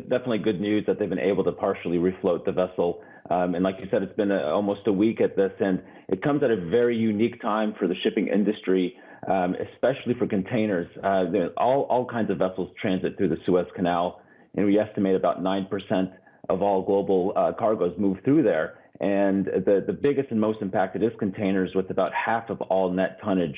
definitely good news that they've been able to partially refloat the vessel. And like you said, it's been almost a week at this, and it comes at a very unique time for the shipping industry, especially for containers. All kinds of vessels transit through the Suez Canal, and we estimate about 9% of all global cargoes move through there. And the biggest and most impacted is containers, with about half of all net tonnage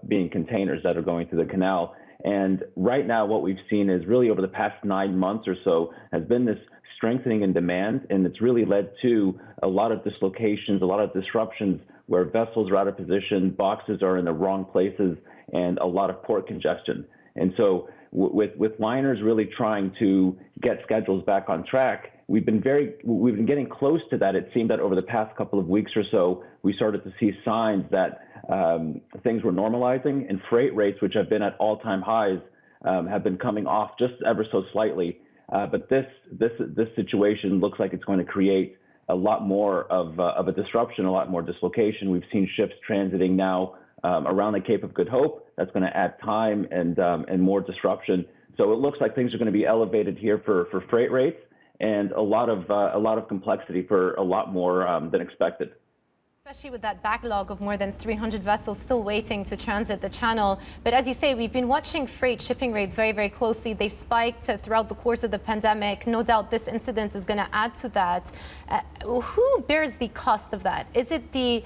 being containers that are going through the canal. And right now, what we've seen is really over the past 9 months or so has been this strengthening in demand, and it's really led to a lot of dislocations, a lot of disruptions where vessels are out of position, boxes are in the wrong places, and a lot of port congestion. And so with liners really trying to get schedules back on track, we've been getting close to that. It seemed that over the past couple of weeks or so, we started to see signs that things were normalizing, and freight rates, which have been at all-time highs, have been coming off just ever so slightly. But this situation looks like it's going to create a lot more of a disruption, a lot more dislocation. We've seen ships transiting now around the Cape of Good Hope. That's going to add time and more disruption. So it looks like things are going to be elevated here for freight rates, and a lot of complexity for a lot more than expected. Especially with that backlog of more than 300 vessels still waiting to transit the channel. But as you say, we've been watching freight shipping rates very, very closely. They've spiked throughout the course of the pandemic. No doubt this incident is going to add to that. Who bears the cost of that? Is it the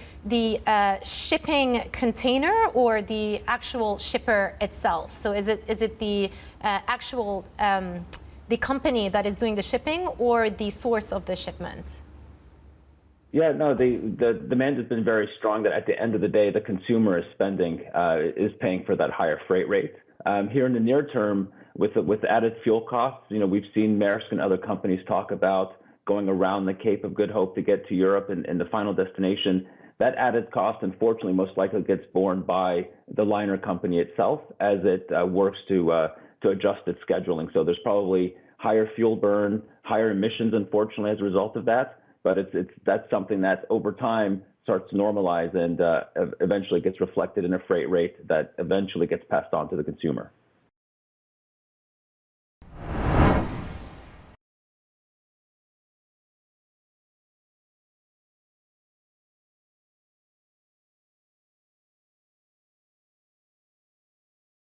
shipping container or the actual shipper itself? So is it the actual the company that is doing the shipping, or the source of the shipment? Yeah, no, the demand has been very strong that at the end of the day, the consumer is paying for that higher freight rate. Here in the near term, with added fuel costs, we've seen Maersk and other companies talk about going around the Cape of Good Hope to get to Europe and the final destination. That added cost, unfortunately, most likely gets borne by the liner company itself as it works to adjust its scheduling. So there's probably higher fuel burn, higher emissions, unfortunately, as a result of that. But that's something that over time starts to normalize and eventually gets reflected in a freight rate that eventually gets passed on to the consumer.